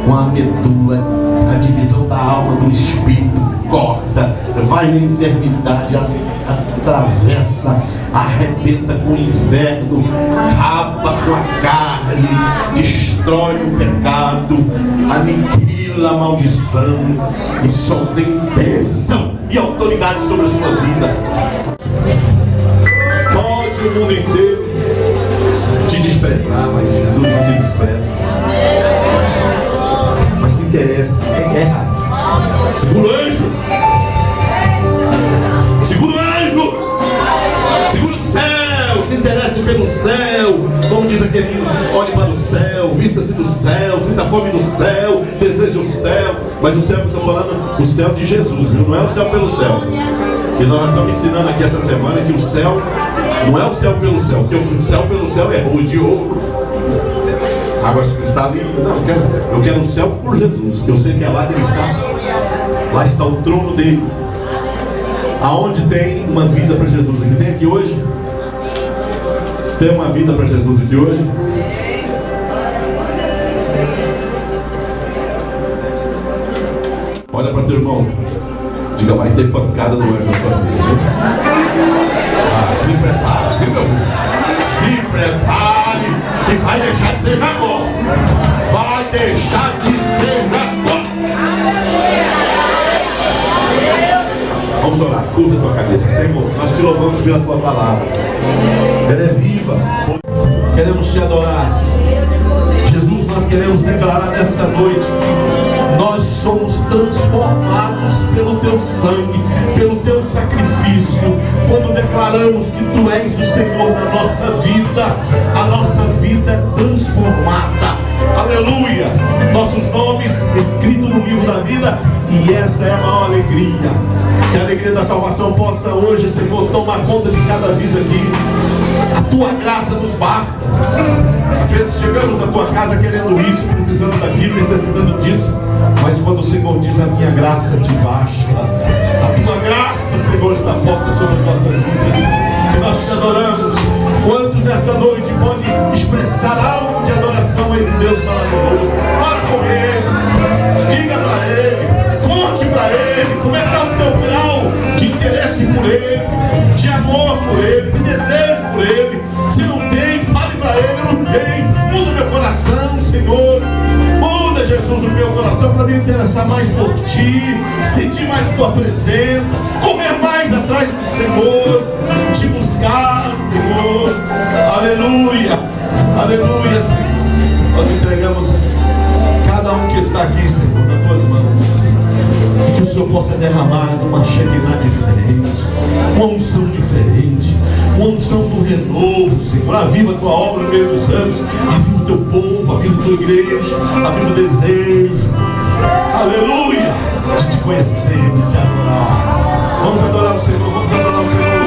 com a medula, a divisão da alma do espírito, corta, vai na enfermidade, atravessa, arrebenta com o inferno, acaba com a carne, destrói o pecado, aniquila a maldição e só tem bênção e autoridade sobre a sua vida. Pode o mundo inteiro te desprezar, mas Jesus não te despreza. Mas se interessa, é guerra. Segura o anjo. Segura o anjo. Segura o céu. Se interesse pelo céu. Como diz aquele, olhe para o céu, vista-se do céu, sinta fome do céu, deseja o céu. Mas o céu que eu estou falando, o céu de Jesus, viu? Não é o céu pelo céu. Que nós estamos ensinando aqui essa semana que o céu não é o céu pelo céu, porque o céu pelo céu é rua de ouro. Águas cristalinas. Não, eu quero o céu por Jesus, porque eu sei que é lá que ele está. Lá está o trono dele. Aonde tem uma vida para Jesus aqui? Tem aqui hoje? Tem uma vida para Jesus aqui hoje? Olha para teu irmão. Diga, vai ter pancada do anjo na sua vida. Se prepare, entendeu? Se prepare, que vai deixar de ser Jacó. Vai deixar de ser Jacó. Curva a tua cabeça. Senhor, nós te louvamos pela tua palavra. Ela é viva. Queremos te adorar. Jesus, nós queremos declarar nessa noite que nós somos transformados pelo teu sangue, pelo teu sacrifício. Quando declaramos que tu és o Senhor da nossa vida, a nossa vida é transformada. Aleluia! Nossos nomes escritos no livro da vida, e essa é a maior alegria. Que a alegria da salvação possa hoje, Senhor, tomar conta de cada vida aqui. A tua graça nos basta. Às vezes chegamos à tua casa querendo isso, precisando daquilo, necessitando disso. Mas quando o Senhor diz: a minha graça te basta, a tua graça, Senhor, está posta sobre as nossas vidas. E nós te adoramos. Quantos nessa noite podem expressar algo de adoração a esse Deus maravilhoso? Fala com Ele, diga para Ele, conte para Ele como é que está o teu grau de interesse por Ele, de amor por Ele, de desejo por Ele. Se não tem, fale para Ele: eu não tenho. Muda meu coração, Senhor. Muda, Jesus, o meu coração para me interessar mais por Ti, sentir mais Tua presença, correr mais atrás do Senhor, Te buscar, Senhor. Aleluia, aleluia, Senhor. Nós entregamos cada um que está aqui, Senhor, nas Tuas mãos. E que o Senhor possa derramar uma Shekinah diferente, uma unção diferente, uma unção do renovo, Senhor. Aviva a tua obra no meio dos anos, aviva o teu povo, aviva a tua igreja, aviva o desejo, aleluia, de te conhecer, de te adorar. Vamos adorar o Senhor, vamos adorar o Senhor.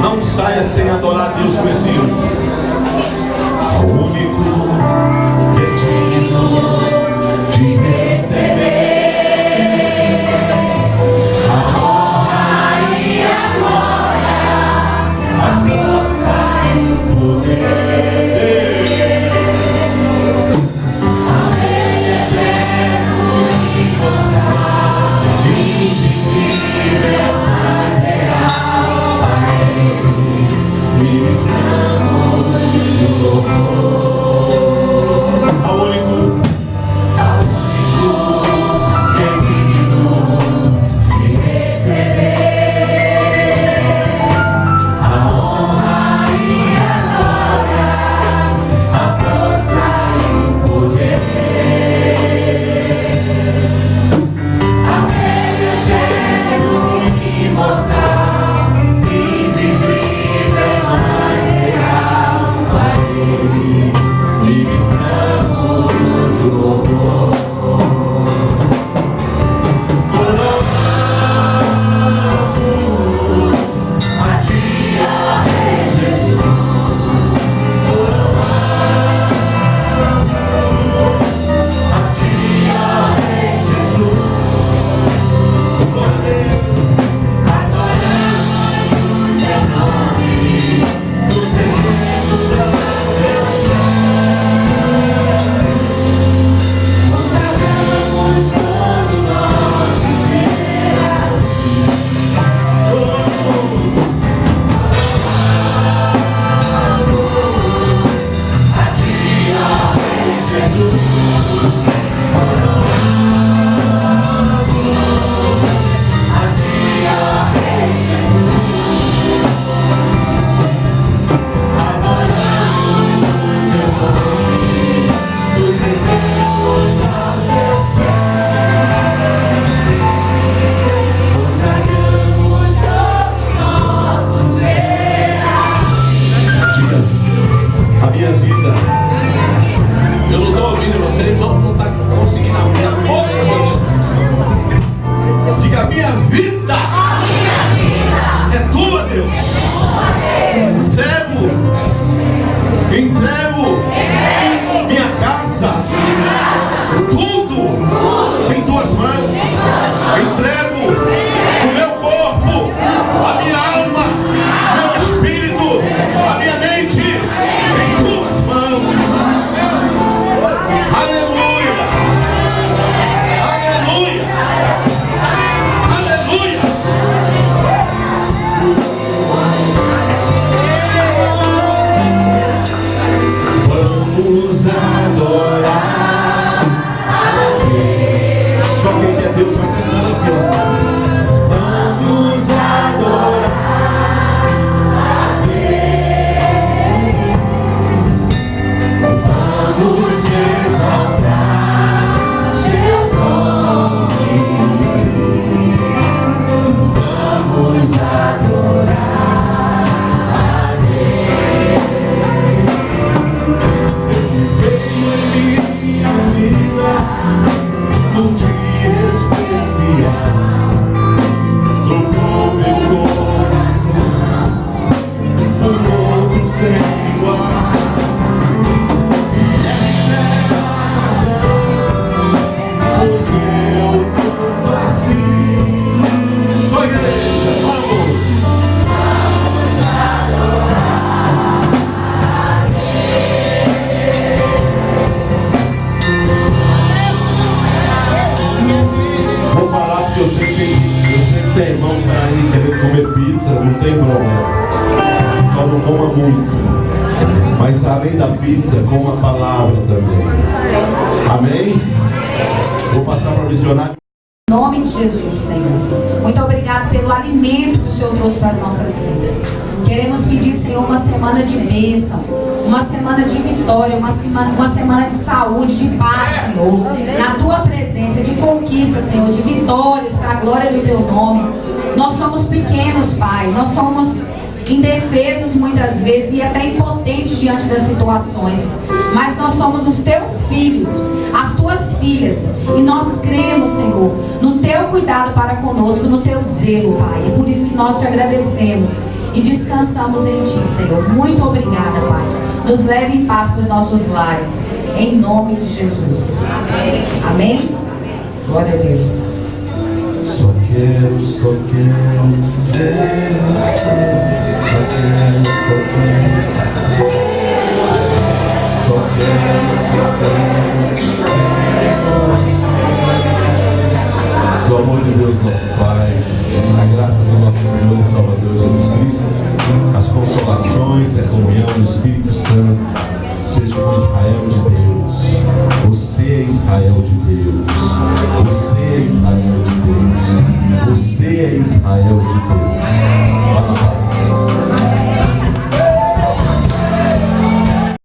Não saia sem adorar Deus com esse hino. O único que é digno de receber a honra e a glória, a força e o poder. Ao Rei eterno, imortal, invisível, mas real, a Ele ministramos o louvor. comer pizza, não tem problema. Só não coma muito. Mas além da pizza, coma a palavra também. Amém? Vou passar para o missionário. Em nome de Jesus, Senhor. Muito obrigado pelo alimento que o Senhor trouxe para as nossas vidas. Queremos pedir, Senhor, uma semana de bênção, uma semana de vitória, uma semana de saúde, de paz, Senhor. Na Tua presença, de conquista, Senhor, de vitórias para a glória do Teu nome. Nós somos pequenos, Pai. Nós somos indefesos muitas vezes e até impotentes diante das situações. Mas nós somos os Teus filhos, as Tuas filhas. E nós cremos, Senhor, no Teu cuidado para conosco, no Teu zelo, Pai. É por isso que nós Te agradecemos e descansamos em Ti, Senhor. Muito obrigada, Pai. Nos leve em paz para os nossos lares. Em nome de Jesus. Amém? Glória a Deus. Só quero Deus, só quero. Do amor de Deus, nosso Pai, a graça do nosso Senhor e Salvador Jesus Cristo, as consolações e a comunhão do Espírito Santo seja com Israel de Deus. Você é Israel de Deus. Você é Israel de Deus. Você é Israel de Deus.